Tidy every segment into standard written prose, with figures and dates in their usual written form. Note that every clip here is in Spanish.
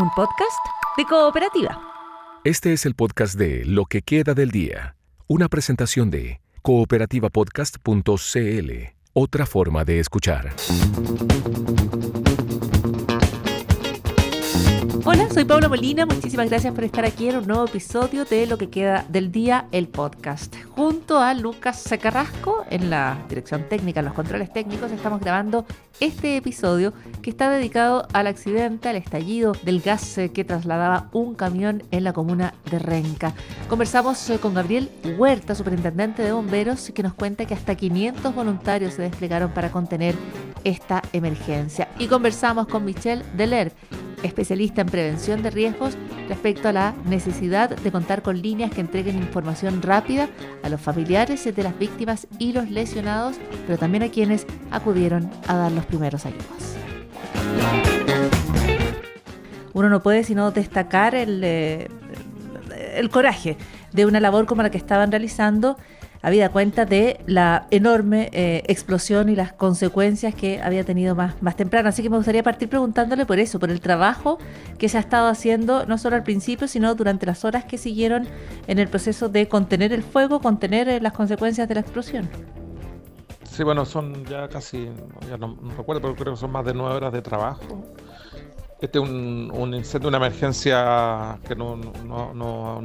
un podcast de Cooperativa. Este es el podcast de Lo que queda del día, una presentación de cooperativapodcast.cl, otra forma de escuchar. Hola, soy Paula Molina, muchísimas gracias por estar aquí en un nuevo episodio de Lo que queda del día, el podcast. Junto a Lucas Carrasco en la dirección técnica, en los controles técnicos, estamos grabando este episodio que está dedicado al accidente, al estallido del gas que trasladaba un camión en la comuna de Renca. Conversamos con Gabriel Huerta, superintendente de bomberos, que nos cuenta que hasta 500 voluntarios se desplegaron para contener esta emergencia. Y conversamos con Michelle Deler, especialista en prevención de riesgos, respecto a la necesidad de contar con líneas que entreguen información rápida a los familiares de las víctimas y los lesionados, pero también a quienes acudieron a dar los primeros ayudos. Uno no puede sino destacar el coraje de una labor como la que estaban realizando, habida cuenta de la enorme explosión y las consecuencias que había tenido más temprano. Así que me gustaría partir preguntándole por eso, por el trabajo que se ha estado haciendo, no solo al principio, sino durante las horas que siguieron en el proceso de contener el fuego, contener las consecuencias de la explosión. Sí, bueno, son ya casi, ya no recuerdo, pero creo que son más de 9 horas de trabajo. Este es un incendio, una emergencia que no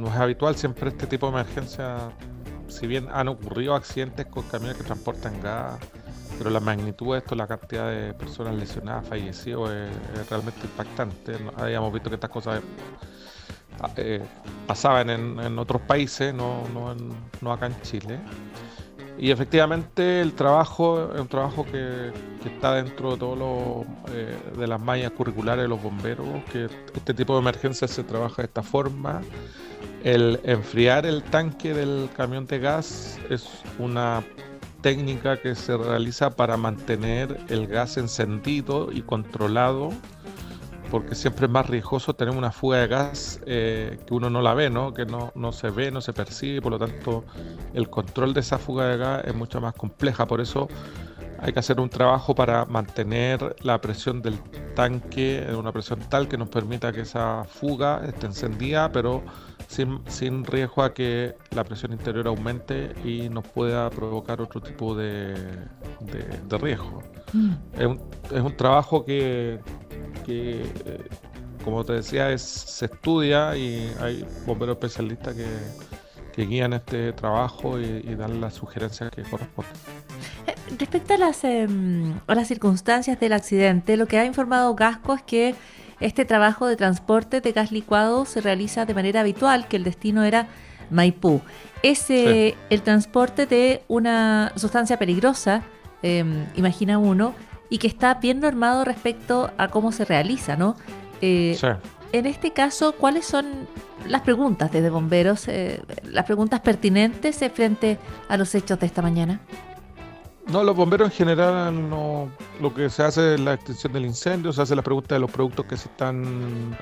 es habitual. Siempre este tipo de emergencia, si bien han ocurrido accidentes con camiones que transportan gas, pero la magnitud de esto, la cantidad de personas lesionadas, fallecidos, es realmente impactante. Habíamos visto que estas cosas pasaban en otros países, no acá en Chile. Y efectivamente el trabajo es un trabajo que está dentro de todo de las mallas curriculares de los bomberos, que este tipo de emergencias se trabaja de esta forma. El enfriar el tanque del camión de gas es una técnica que se realiza para mantener el gas encendido y controlado, porque siempre es más riesgoso tener una fuga de gas que uno no la ve, ¿no? Que no se ve, no se percibe, por lo tanto el control de esa fuga de gas es mucho más compleja. Por eso hay que hacer un trabajo para mantener la presión del tanque en una presión tal que nos permita que esa fuga esté encendida, pero sin riesgo a que la presión interior aumente y nos pueda provocar otro tipo de riesgo. Es un trabajo que como te decía, se estudia y hay bomberos especialistas que guían este trabajo y dan las sugerencias que corresponden. Respecto a las circunstancias del accidente, lo que ha informado Gasco es que este trabajo de transporte de gas licuado se realiza de manera habitual, que el destino era Maipú. Es el transporte de una sustancia peligrosa, imagina uno, y que está bien normado respecto a cómo se realiza, ¿no? En este caso, ¿cuáles son las preguntas desde bomberos, las preguntas pertinentes frente a los hechos de esta mañana? No, los bomberos en general lo que se hace es la extinción del incendio, se hace la pregunta de los productos que se están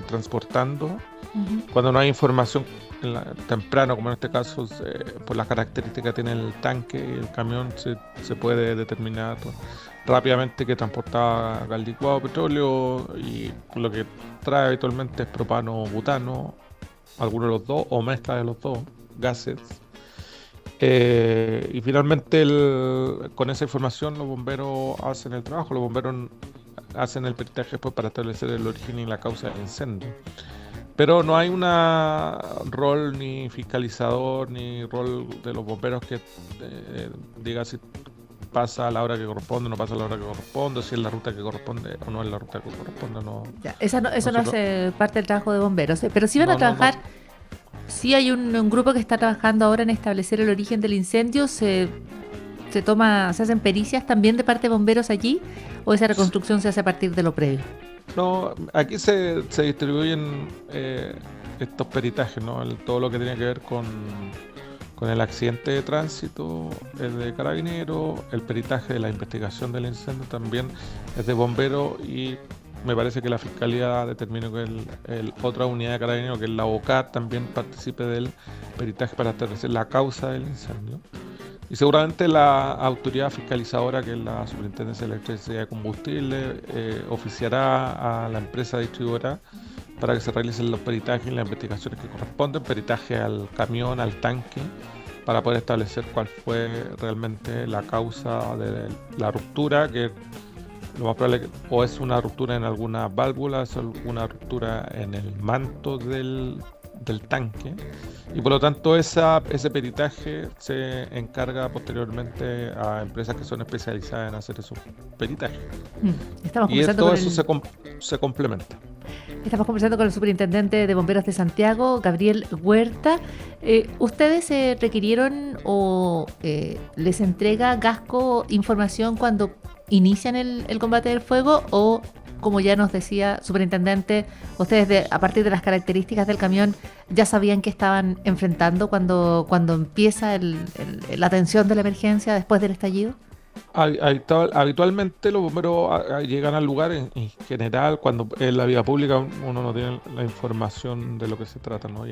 transportando. Uh-huh. Cuando no hay información temprano, como en este caso, por las características que tiene el tanque y el camión, se puede determinar rápidamente que transportaba gas licuado, petróleo, y lo que trae habitualmente es propano o butano, alguno de los dos o mezcla de los dos gases. Y finalmente con esa información los bomberos hacen el trabajo. Los bomberos hacen el peritaje después para establecer el origen y la causa del incendio, pero no hay un rol ni fiscalizador ni rol de los bomberos que diga si pasa a la hora que corresponde, no pasa a la hora que corresponde, si es la ruta que corresponde o no es la ruta que corresponde. Ya, eso no es parte del trabajo de bomberos, pero sí van a trabajar. Sí hay un grupo que está trabajando ahora en establecer el origen del incendio. ¿Se hacen pericias también de parte de bomberos allí? ¿O esa reconstrucción se hace a partir de lo previo? No, aquí se distribuyen estos peritajes, ¿no? Todo lo que tiene que ver con el accidente de tránsito es de Carabineros, el peritaje de la investigación del incendio también es de bomberos, y me parece que la Fiscalía determinó que otra unidad de Carabineros, que es la OCAR, también participe del peritaje para establecer la causa del incendio. Y seguramente la autoridad fiscalizadora, que es la Superintendencia de Electricidad y Combustible, oficiará a la empresa distribuidora para que se realicen los peritajes y las investigaciones que corresponden, peritaje al camión, al tanque, para poder establecer cuál fue realmente la causa de la ruptura, que lo más probable o es una ruptura en alguna válvula, es una ruptura en el manto del tanque, y por lo tanto ese peritaje se encarga posteriormente a empresas que son especializadas en hacer esos peritajes. Y todo eso se complementa. Estamos conversando con el superintendente de Bomberos de Santiago, Gabriel Huerta. ¿Ustedes requirieron o les entrega Gasco información cuando inician el combate del fuego, o, como ya nos decía superintendente, ustedes a partir de las características del camión ya sabían que estaban enfrentando cuando empieza la atención de la emergencia después del estallido? Habitualmente los bomberos llegan al lugar en general cuando en la vía pública uno no tiene la información de lo que se trata, ¿no?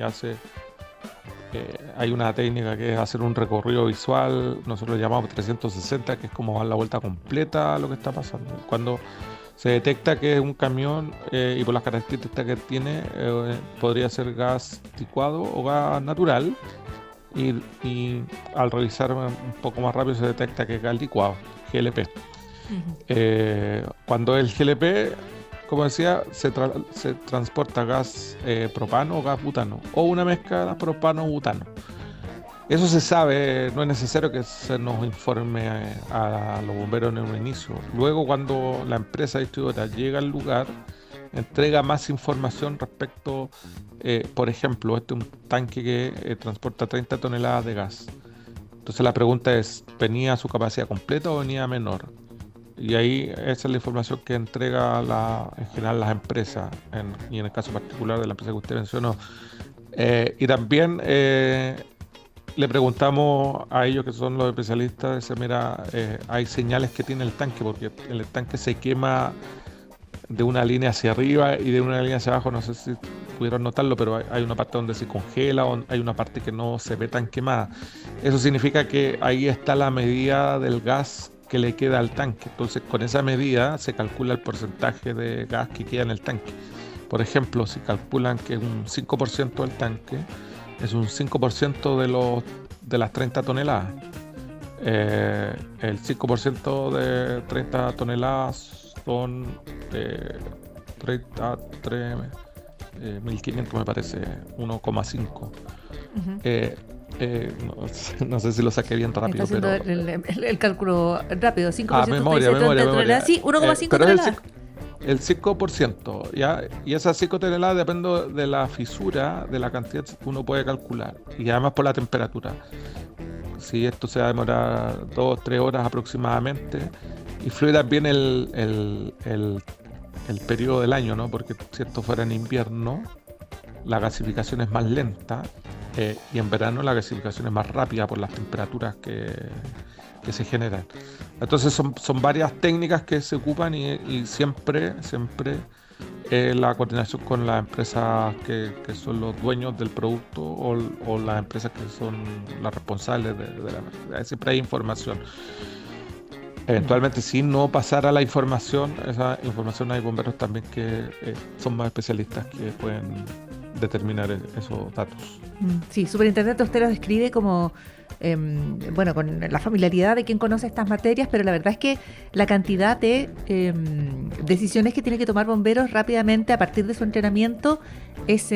Hay una técnica que es hacer un recorrido visual, nosotros lo llamamos 360, que es como dar la vuelta completa a lo que está pasando. Cuando se detecta que es un camión y por las características que tiene, podría ser gas licuado o gas natural, y al revisar un poco más rápido se detecta que es gas licuado, GLP. Cuando el GLP, como decía, se transporta gas propano o gas butano, o una mezcla de propano-butano. Eso se sabe, no es necesario que se nos informe a los bomberos en un inicio. Luego, cuando la empresa distribuidora llega al lugar, entrega más información respecto, por ejemplo, este es un tanque que transporta 30 toneladas de gas. Entonces la pregunta es, ¿venía a su capacidad completa o venía menor? Y ahí esa es la información que entrega en general las empresas, y en el caso particular de la empresa que usted mencionó. Y también le preguntamos a ellos, que son los especialistas, dice, mira, hay señales que tiene el tanque, porque el tanque se quema de una línea hacia arriba y de una línea hacia abajo, no sé si pudieron notarlo, pero hay una parte donde se congela, o hay una parte que no se ve tan quemada. Eso significa que ahí está la medida del gas que le queda al tanque. Entonces, con esa medida se calcula el porcentaje de gas que queda en el tanque. Por ejemplo, si calculan que es un 5% del tanque, es un 5% de las 30 toneladas. El 5% de 30 toneladas son 1.500, me parece, 1,5. No sé si lo saqué bien rápido, pero el cálculo rápido, 5%. Memoria. Sí, 1,5 toneladas. El 5%, ¿ya? Y esas 5 toneladas depende de la fisura, de la cantidad que uno puede calcular, y además por la temperatura. Si esto se va a demorar 2-3 horas aproximadamente, y fluye también el periodo del año, ¿no? Porque si esto fuera en invierno, la gasificación es más lenta, y en verano la gasificación es más rápida por las temperaturas que se generan. Entonces son varias técnicas que se ocupan, y siempre la coordinación con las empresas que son los dueños del producto, o las empresas que son las responsables siempre hay información. Eventualmente, si no pasara esa información, hay bomberos también que son más especialistas que pueden determinar esos datos. Sí, superintendente, usted lo describe como, con la familiaridad de quien conoce estas materias, pero la verdad es que la cantidad de decisiones que tiene que tomar bomberos rápidamente a partir de su entrenamiento es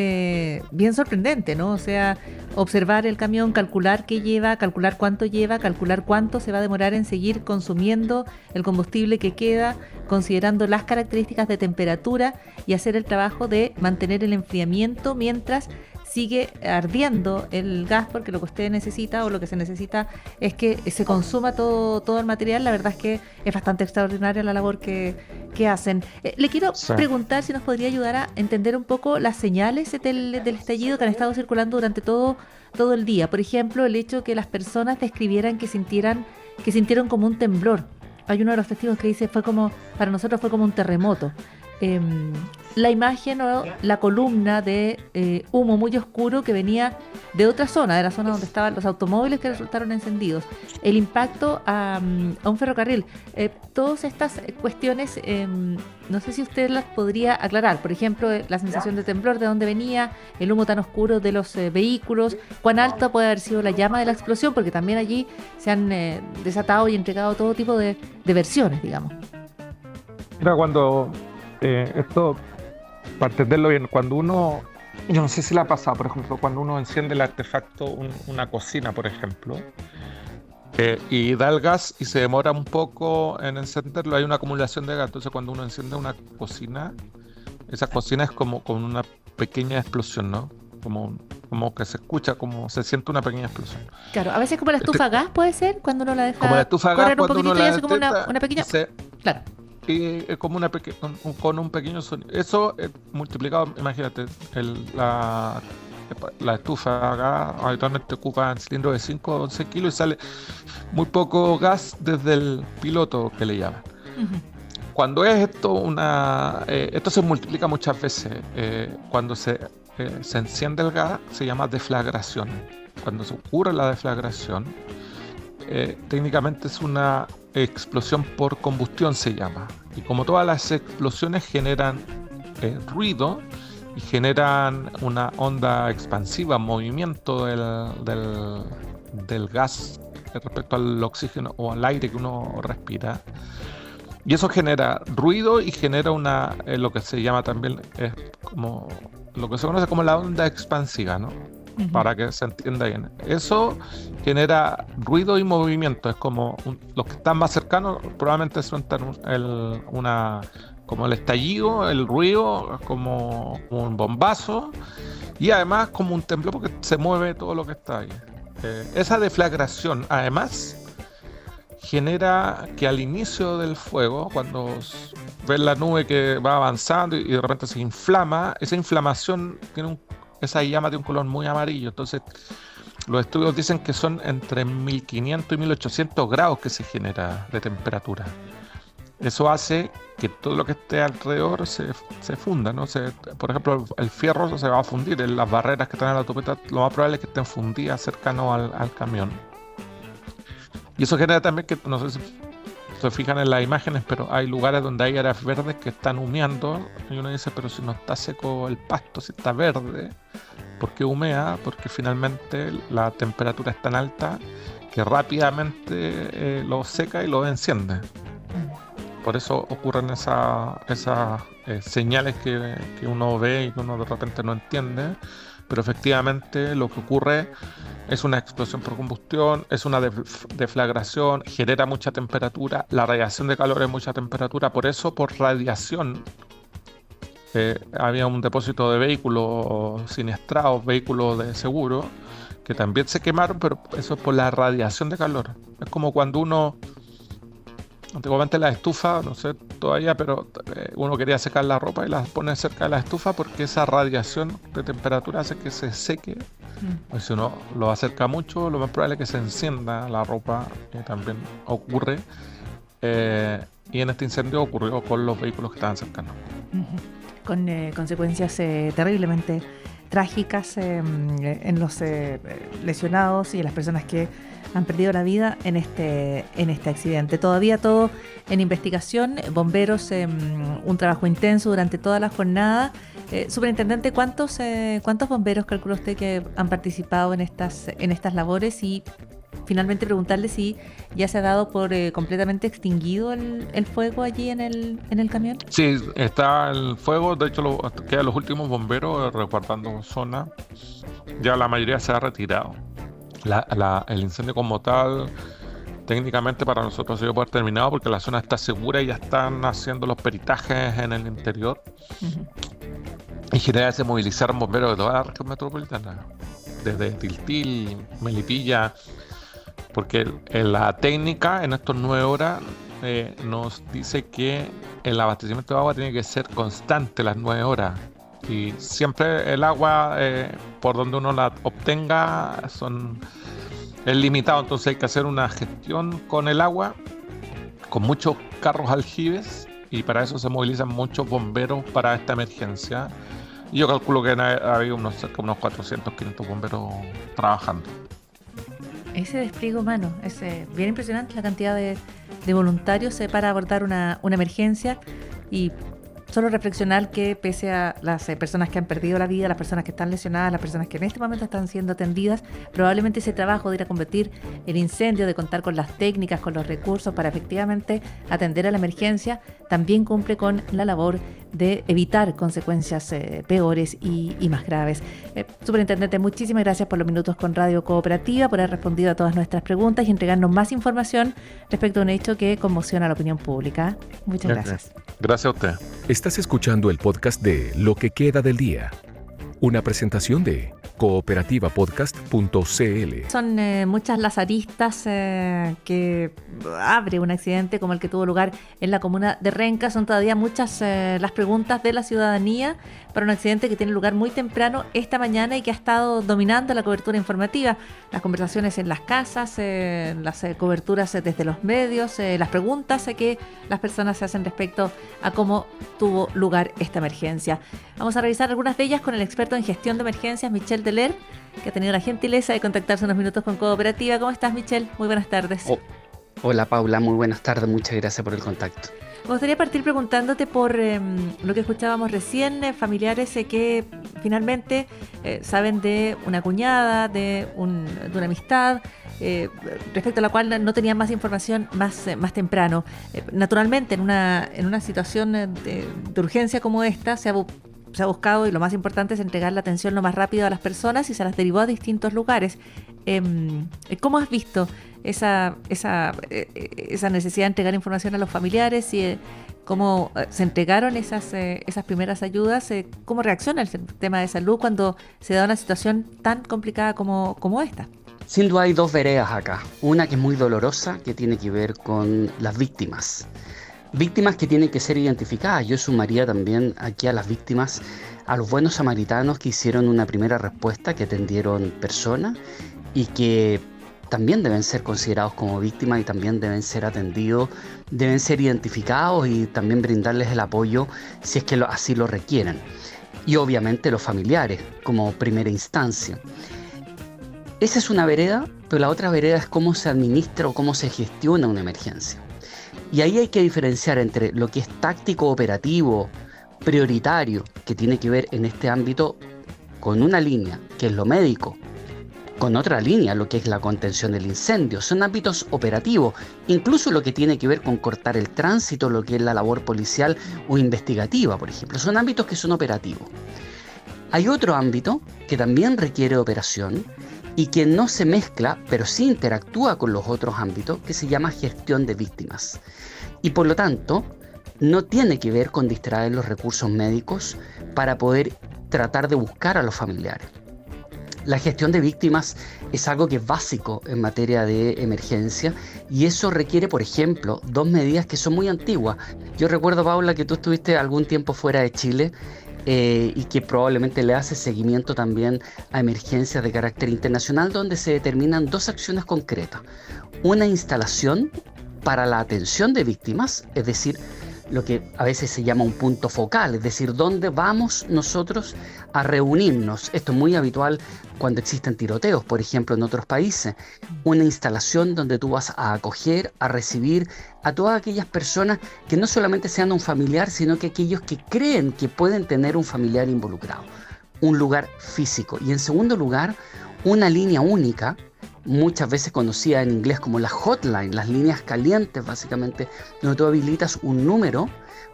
bien sorprendente, ¿no? O sea, observar el camión, calcular qué lleva, calcular cuánto lleva, calcular cuánto se va a demorar en seguir consumiendo el combustible que queda, considerando las características de temperatura, y hacer el trabajo de mantener el enfriamiento mientras sigue ardiendo el gas, porque lo que usted necesita, o lo que se necesita, es que se consuma todo el material. La verdad es que es bastante extraordinaria la labor que hacen. Le quiero preguntar si nos podría ayudar a entender un poco las señales del estallido que han estado circulando durante todo el día. Por ejemplo, el hecho que las personas describieran que sintieron como un temblor. Hay uno de los testigos que dice, para nosotros fue como un terremoto. La imagen o la columna de humo muy oscuro que venía de otra zona, de la zona donde estaban los automóviles que resultaron encendidos, el impacto a un ferrocarril. Todas estas cuestiones, no sé si usted las podría aclarar. Por ejemplo, la sensación de temblor, de dónde venía, el humo tan oscuro de los vehículos, cuán alta puede haber sido la llama de la explosión, porque también allí se han desatado y entregado todo tipo de versiones, digamos. Mira, cuando esto, para entenderlo bien, cuando uno, yo no sé si le ha pasado, por ejemplo, cuando uno enciende el artefacto, una cocina, por ejemplo, y da el gas y se demora un poco en encenderlo, hay una acumulación de gas. Entonces, cuando uno enciende una cocina, esa cocina es como con una pequeña explosión, ¿no? Como que se escucha, como se siente una pequeña explosión. Claro, a veces como la estufa a gas puede ser, cuando uno la deja como la estufa a gas, correr un cuando poquitito uno y la hace como una pequeña... Claro. Y como con un pequeño sonido. Eso multiplicado, imagínate, la estufa a gas habitualmente ocupa cilindro de 5 o 11 kilos y sale muy poco gas desde el piloto, que le llaman. Uh-huh. Cuando es esto esto se multiplica muchas veces. Cuando se enciende el gas, se llama deflagración. Cuando se ocurre la deflagración, técnicamente es una explosión por combustión, se llama. Y como todas las explosiones generan ruido y generan una onda expansiva, movimiento del gas respecto al oxígeno o al aire que uno respira. Y eso genera ruido y genera lo que se llama también, como lo que se conoce como la onda expansiva, ¿no? Uh-huh. Para que se entienda bien. Eso genera ruido y movimiento. Es como los que están más cercanos probablemente sueltan como el estallido, el ruido, como un bombazo, y además como un temblor, porque se mueve todo lo que está ahí. Esa deflagración además genera que al inicio del fuego, cuando ves la nube que va avanzando y de repente se inflama, esa inflamación tiene esa llama de un color muy amarillo. Entonces los estudios dicen que son entre 1500 y 1800 grados que se genera de temperatura. Eso hace que todo lo que esté alrededor se funda, ¿no? Por ejemplo, el fierro se va a fundir. En las barreras que están en la autopista, lo más probable es que estén fundidas cercano al camión. Y eso genera también que, no sé si se fijan en las imágenes, pero hay lugares donde hay áreas verdes que están humeando. Y uno dice, pero si no está seco el pasto, si está verde, ¿por qué humea? Porque finalmente la temperatura es tan alta que rápidamente lo seca y lo enciende. Por eso ocurren esas señales que uno ve y que uno de repente no entiende. Pero efectivamente lo que ocurre es una explosión por combustión, es una deflagración, genera mucha temperatura, la radiación de calor es mucha temperatura. Por eso, por radiación, había un depósito de vehículos siniestrados, vehículos de seguro, que también se quemaron, pero eso es por la radiación de calor. Es como cuando uno... Antiguamente la estufa, no sé todavía, pero uno quería secar la ropa y la pone cerca de la estufa porque esa radiación de temperatura hace que se seque. Pues si uno lo acerca mucho, lo más probable es que se encienda la ropa, que también ocurre. Y en este incendio ocurrió con los vehículos que estaban cercanos. Con consecuencias terriblemente trágicas en los lesionados y en las personas que han perdido la vida en este accidente. Todavía todo en investigación, bomberos, un trabajo intenso durante toda la jornada. Superintendente, ¿cuántos bomberos calcula usted que han participado en estas labores? Y finalmente preguntarle si ya se ha dado por completamente extinguido el fuego allí en el camión. Sí, está el fuego, de hecho quedan los últimos bomberos resguardando zona. Ya la mayoría se ha retirado. El incendio como tal, técnicamente para nosotros se dio por terminado porque la zona está segura y ya están haciendo los peritajes en el interior. Uh-huh. En general se movilizaron bomberos de toda la región metropolitana, desde Tiltil, Melipilla, porque la técnica en estas 9 horas nos dice que el abastecimiento de agua tiene que ser constante las 9 horas. Y siempre el agua, por donde uno la obtenga, es limitado. Entonces hay que hacer una gestión con el agua, con muchos carros aljibes, y para eso se movilizan muchos bomberos para esta emergencia. Y yo calculo que había cerca de unos 400, 500 bomberos trabajando. Ese despliegue humano, es bien impresionante la cantidad de voluntarios para abordar una emergencia, y solo reflexionar que pese a las personas que han perdido la vida, las personas que están lesionadas, las personas que en este momento están siendo atendidas, probablemente ese trabajo de ir a combatir el incendio, de contar con las técnicas, con los recursos para efectivamente atender a la emergencia, también cumple con la labor de evitar consecuencias peores y más graves. Superintendente, muchísimas gracias por los minutos con Radio Cooperativa, por haber respondido a todas nuestras preguntas y entregarnos más información respecto a un hecho que conmociona a la opinión pública. Muchas gracias. Gracias a usted. Estás escuchando el podcast de Lo que queda del día, una presentación de cooperativapodcast.cl. Son muchas las aristas que abre un accidente como el que tuvo lugar en la comuna de Renca. Son todavía muchas las preguntas de la ciudadanía para un accidente que tiene lugar muy temprano esta mañana y que ha estado dominando la cobertura informativa. Las conversaciones en las casas, las coberturas desde los medios, las preguntas que las personas se hacen respecto a cómo tuvo lugar esta emergencia. Vamos a revisar algunas de ellas con el experto en gestión de emergencias, Michel Deler, que ha tenido la gentileza de contactarse unos minutos con Cooperativa. ¿Cómo estás, Michel? Muy buenas tardes. Hola, Paula. Muy buenas tardes. Muchas gracias por el contacto. Me gustaría partir preguntándote por lo que escuchábamos recién, familiares que finalmente saben de una cuñada, de una amistad, respecto a la cual no tenían más información más temprano. Naturalmente, en una situación de urgencia como esta, se ha buscado, y lo más importante es entregar la atención lo más rápido a las personas, y se las derivó a distintos lugares. ¿Cómo has visto esa necesidad de entregar información a los familiares y cómo se entregaron esas primeras ayudas? ¿Cómo reacciona el sistema de salud cuando se da una situación tan complicada como esta? Sin duda hay dos veredas acá. Una que es muy dolorosa, que tiene que ver con las víctimas. Víctimas que tienen que ser identificadas. Yo sumaría también aquí a las víctimas, a los buenos samaritanos que hicieron una primera respuesta, que atendieron personas y que también deben ser considerados como víctimas y también deben ser atendidos, deben ser identificados y también brindarles el apoyo si es que así lo requieren. Y obviamente los familiares como primera instancia. Esa es una vereda, pero la otra vereda es cómo se administra o cómo se gestiona una emergencia. Y ahí hay que diferenciar entre lo que es táctico, operativo, prioritario, que tiene que ver en este ámbito con una línea, que es lo médico, con otra línea, lo que es la contención del incendio. Son ámbitos operativos, incluso lo que tiene que ver con cortar el tránsito, lo que es la labor policial o investigativa, por ejemplo. Son ámbitos que son operativos. Hay otro ámbito que también requiere operación y que no se mezcla, pero sí interactúa con los otros ámbitos, que se llama gestión de víctimas. Y por lo tanto, no tiene que ver con distraer los recursos médicos para poder tratar de buscar a los familiares. La gestión de víctimas es algo que es básico en materia de emergencia, y eso requiere, por ejemplo, dos medidas que son muy antiguas. Yo recuerdo, Paula, que tú estuviste algún tiempo fuera de Chile y que probablemente le hace seguimiento también a emergencias de carácter internacional, donde se determinan dos acciones concretas. Una instalación para la atención de víctimas, es decir, lo que a veces se llama un punto focal, es decir, dónde vamos nosotros a reunirnos. Esto es muy habitual cuando existen tiroteos, por ejemplo, en otros países. Una instalación donde tú vas a acoger, a recibir a todas aquellas personas que no solamente sean un familiar, sino que aquellos que creen que pueden tener un familiar involucrado. Un lugar físico. Y en segundo lugar, una línea única, muchas veces conocida en inglés como la hotline, las líneas calientes básicamente, donde tú habilitas un número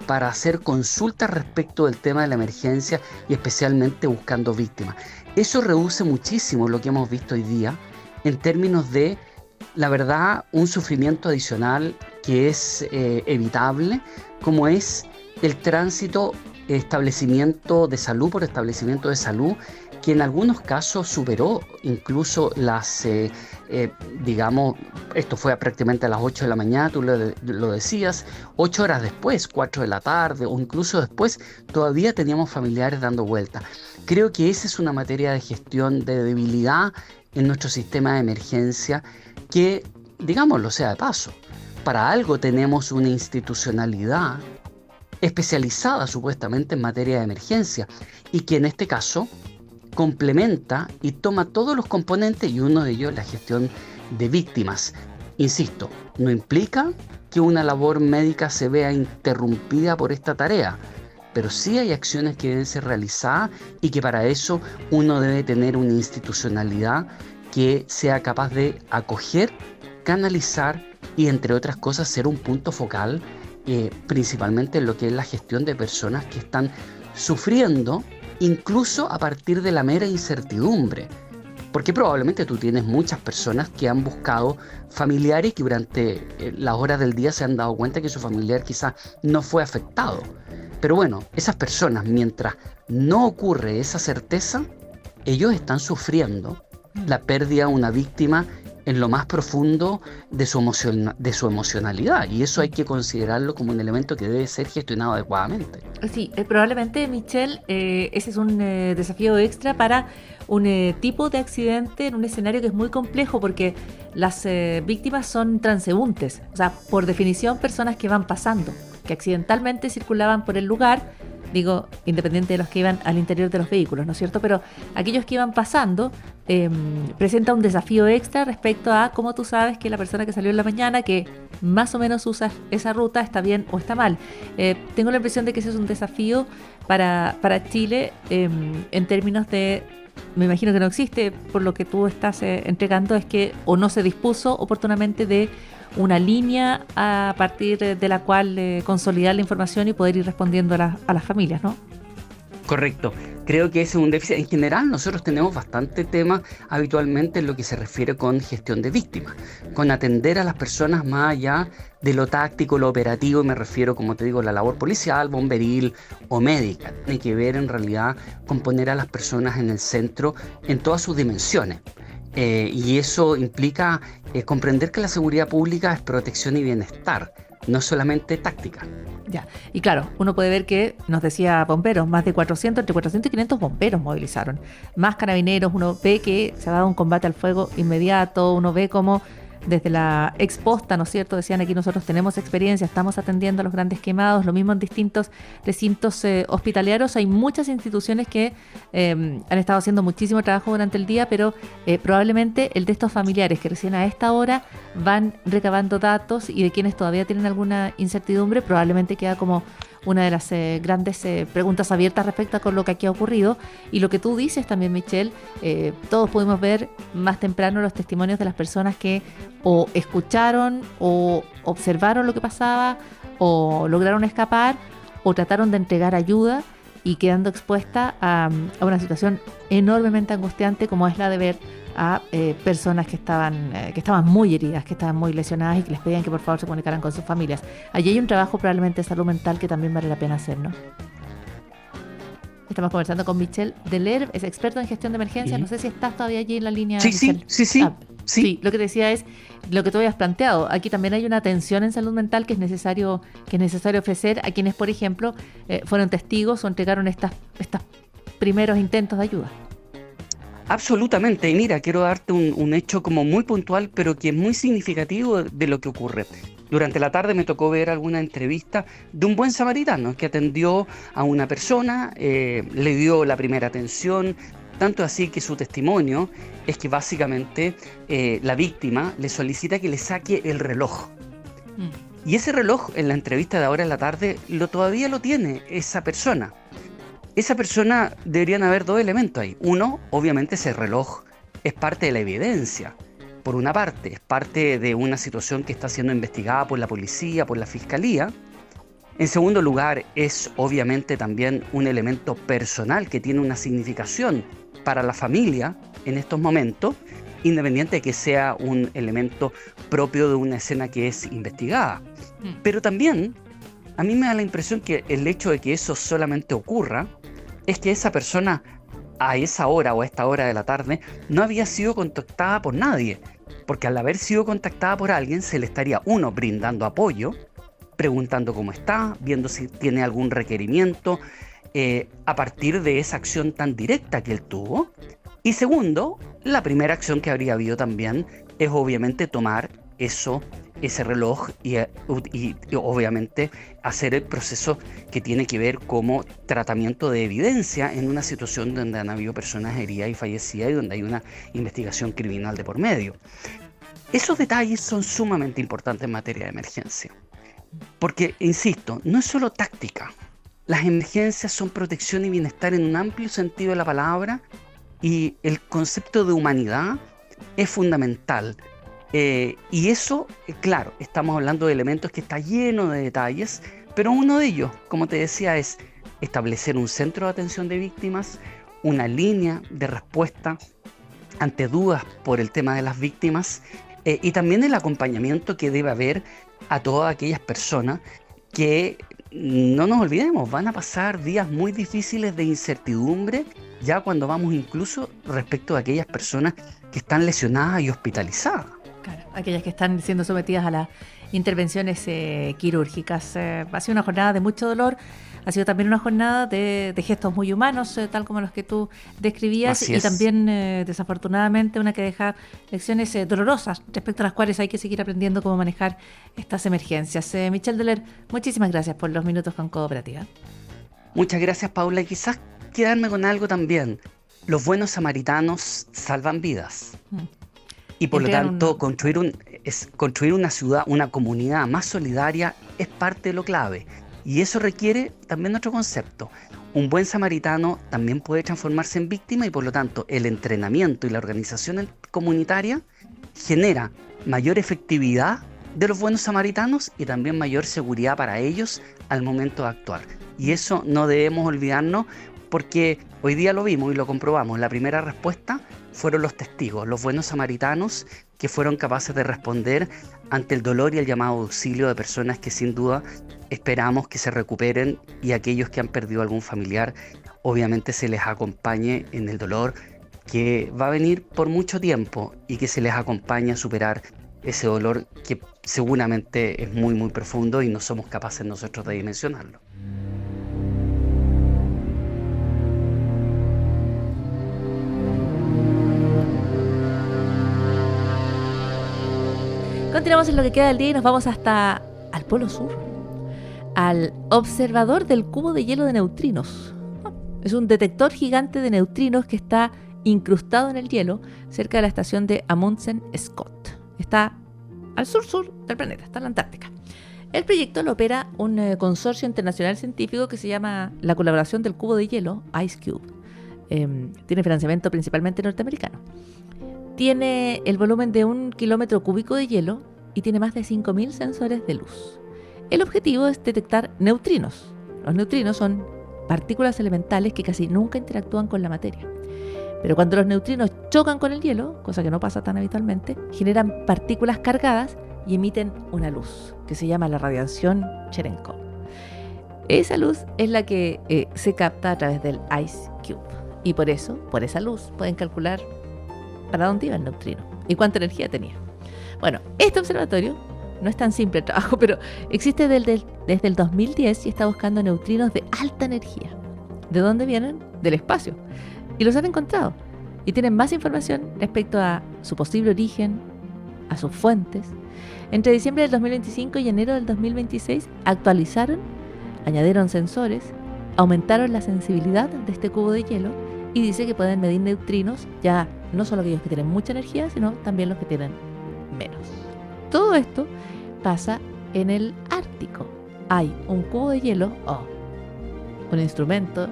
para hacer consultas respecto del tema de la emergencia y especialmente buscando víctimas. Eso reduce muchísimo lo que hemos visto hoy día en términos de, la verdad, un sufrimiento adicional que es evitable, como es el tránsito establecimiento de salud por establecimiento de salud, que en algunos casos superó incluso las, digamos, esto fue prácticamente a las 8 de la mañana, tú lo decías, 8 horas después, 4 de la tarde o incluso después, todavía teníamos familiares dando vueltas. Creo que esa es una materia de gestión de debilidad en nuestro sistema de emergencia que, digámoslo sea de paso, para algo tenemos una institucionalidad especializada supuestamente en materia de emergencia y que en este caso complementa y toma todos los componentes y uno de ellos la gestión de víctimas. Insisto, no implica que una labor médica se vea interrumpida por esta tarea, pero sí hay acciones que deben ser realizadas y que para eso uno debe tener una institucionalidad que sea capaz de acoger, canalizar y entre otras cosas ser un punto focal principalmente en lo que es la gestión de personas que están sufriendo incluso a partir de la mera incertidumbre. Porque probablemente tú tienes muchas personas que han buscado familiares que durante las horas del día se han dado cuenta que su familiar quizás no fue afectado. Pero bueno, esas personas, mientras no ocurre esa certeza, ellos están sufriendo la pérdida de una víctima en lo más profundo de su emocionalidad, y eso hay que considerarlo como un elemento que debe ser gestionado adecuadamente. Sí, probablemente, Michelle, ese es un desafío extra para un tipo de accidente en un escenario que es muy complejo porque las víctimas son transeúntes, o sea, por definición personas que van pasando, que accidentalmente circulaban por el lugar, digo, independiente de los que iban al interior de los vehículos, ¿no es cierto? Pero aquellos que iban pasando presenta un desafío extra respecto a cómo tú sabes que la persona que salió en la mañana, que más o menos usa esa ruta, está bien o está mal. Tengo la impresión de que ese es un desafío para Chile en términos de, me imagino que no existe, por lo que tú estás entregando, es que o no se dispuso oportunamente de una línea a partir de la cual consolidar la información y poder ir respondiendo a las familias, ¿no? Correcto. Creo que ese es un déficit. En general, nosotros tenemos bastante tema habitualmente en lo que se refiere con gestión de víctimas, con atender a las personas más allá de lo táctico, lo operativo, y me refiero, como te digo, a la labor policial, bomberil o médica. Tiene que ver en realidad con poner a las personas en el centro en todas sus dimensiones. Y eso implica comprender que la seguridad pública es protección y bienestar, no solamente táctica. Ya, y claro, uno puede ver que, nos decía bomberos, más de 400, entre 400 y 500 bomberos movilizaron, más carabineros, uno ve que se ha dado un combate al fuego inmediato, uno ve cómo desde la exposta, ¿no es cierto? Decían aquí nosotros tenemos experiencia, estamos atendiendo a los grandes quemados, lo mismo en distintos recintos hospitalarios. Hay muchas instituciones que han estado haciendo muchísimo trabajo durante el día, pero probablemente el de estos familiares que recién a esta hora van recabando datos y de quienes todavía tienen alguna incertidumbre, probablemente queda como una de las grandes preguntas abiertas respecto a con lo que aquí ha ocurrido. Y lo que tú dices también, Michelle, todos pudimos ver más temprano los testimonios de las personas que o escucharon o observaron lo que pasaba o lograron escapar o trataron de entregar ayuda y quedando expuesta a una situación enormemente angustiante como es la de ver a personas que estaban muy heridas, que estaban muy lesionadas y que les pedían que por favor se comunicaran con sus familias. Allí hay un trabajo probablemente de salud mental que también vale la pena hacer, ¿no? Estamos conversando con Michelle Delerve, es experto en gestión de emergencias. No sé si estás todavía allí en la línea. Sí. Sí, lo que te decía es lo que tú habías planteado. Aquí también hay una atención en salud mental que es necesario ofrecer a quienes, por ejemplo, fueron testigos o entregaron estos primeros intentos de ayuda. Absolutamente, y mira, quiero darte un hecho como muy puntual, pero que es muy significativo de lo que ocurre. Durante la tarde me tocó ver alguna entrevista de un buen samaritano que atendió a una persona, le dio la primera atención, tanto así que su testimonio es que básicamente la víctima le solicita que le saque el reloj. Y ese reloj en la entrevista de ahora en la tarde todavía lo tiene esa persona. Esa persona, deberían haber dos elementos ahí. Uno, obviamente ese reloj es parte de la evidencia. Por una parte, es parte de una situación que está siendo investigada por la policía, por la fiscalía. En segundo lugar, es obviamente también un elemento personal que tiene una significación para la familia en estos momentos, independiente de que sea un elemento propio de una escena que es investigada. Pero también, a mí me da la impresión que el hecho de que eso solamente ocurra es que esa persona a esa hora o a esta hora de la tarde no había sido contactada por nadie, porque al haber sido contactada por alguien se le estaría, uno, brindando apoyo, preguntando cómo está, viendo si tiene algún requerimiento a partir de esa acción tan directa que él tuvo. Y segundo, la primera acción que habría habido también es obviamente tomar eso ese reloj y obviamente hacer el proceso que tiene que ver como tratamiento de evidencia en una situación donde han habido personas heridas y fallecidas y donde hay una investigación criminal de por medio. Esos detalles son sumamente importantes en materia de emergencia. Porque, insisto, no es solo táctica. Las emergencias son protección y bienestar en un amplio sentido de la palabra, y el concepto de humanidad es fundamental. Y eso, claro, estamos hablando de elementos que está lleno de detalles, pero uno de ellos, como te decía, es establecer un centro de atención de víctimas, una línea de respuesta ante dudas por el tema de las víctimas, y también el acompañamiento que debe haber a todas aquellas personas que, no nos olvidemos, van a pasar días muy difíciles de incertidumbre, ya cuando vamos incluso respecto a aquellas personas que están lesionadas y hospitalizadas. Claro, aquellas que están siendo sometidas a las intervenciones quirúrgicas. Ha sido una jornada de mucho dolor, ha sido también una jornada de gestos muy humanos, tal como los que tú describías, y también desafortunadamente una que deja lecciones dolorosas respecto a las cuales hay que seguir aprendiendo cómo manejar estas emergencias. Michelle Deler, muchísimas gracias por los minutos con Cooperativa. Muchas gracias, Paula, y quizás quedarme con algo también. Los buenos samaritanos salvan vidas. Y por lo tanto, construir una ciudad, una comunidad más solidaria es parte de lo clave. Y eso requiere también otro concepto. Un buen samaritano también puede transformarse en víctima, y por lo tanto el entrenamiento y la organización comunitaria genera mayor efectividad de los buenos samaritanos y también mayor seguridad para ellos al momento de actuar. Y eso no debemos olvidarnos, porque hoy día lo vimos y lo comprobamos. La primera respuesta fueron los testigos, los buenos samaritanos, que fueron capaces de responder ante el dolor y el llamado de auxilio de personas que sin duda esperamos que se recuperen, y aquellos que han perdido algún familiar, obviamente se les acompañe en el dolor que va a venir por mucho tiempo, y que se les acompañe a superar ese dolor que seguramente es muy muy profundo y no somos capaces nosotros de dimensionarlo. Continuamos en lo que queda del día y nos vamos hasta al Polo Sur, al observador del cubo de hielo de neutrinos. Es un detector gigante de neutrinos que está incrustado en el hielo cerca de la estación de Amundsen Scott. Está al sur del planeta, está en la Antártica. El proyecto lo opera un consorcio internacional científico que se llama la Colaboración del Cubo de Hielo, IceCube. Tiene financiamiento principalmente norteamericano. Tiene el volumen de 1 kilómetro cúbico de hielo y tiene más de 5.000 sensores de luz. El objetivo es detectar neutrinos. Los neutrinos son partículas elementales que casi nunca interactúan con la materia. Pero cuando los neutrinos chocan con el hielo, cosa que no pasa tan habitualmente, generan partículas cargadas y emiten una luz que se llama la radiación Cherenkov. Esa luz es la que se capta a través del IceCube. Y por eso, por esa luz, pueden calcular para dónde iba el neutrino y cuánta energía tenía. Bueno, este observatorio no es tan simple el trabajo, pero existe desde el 2010 y está buscando neutrinos de alta energía. ¿De dónde vienen? Del espacio. Y los han encontrado. Y tienen más información respecto a su posible origen, a sus fuentes. Entre diciembre del 2025 y enero del 2026 actualizaron, añadieron sensores, aumentaron la sensibilidad de este cubo de hielo y dice que pueden medir neutrinos, ya no solo aquellos que tienen mucha energía, sino también los que tienen menos. Todo esto pasa en el Ártico. Hay un cubo de hielo, un instrumento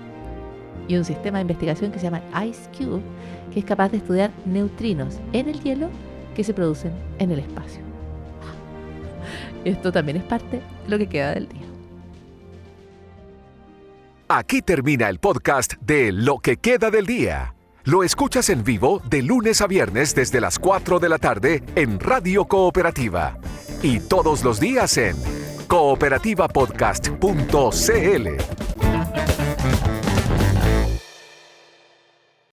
y un sistema de investigación que se llama IceCube, que es capaz de estudiar neutrinos en el hielo que se producen en el espacio. Esto también es parte de lo que queda del día. Aquí termina el podcast de Lo que queda del día. Lo escuchas en vivo de lunes a viernes desde las 4 de la tarde en Radio Cooperativa. Y todos los días en cooperativapodcast.cl.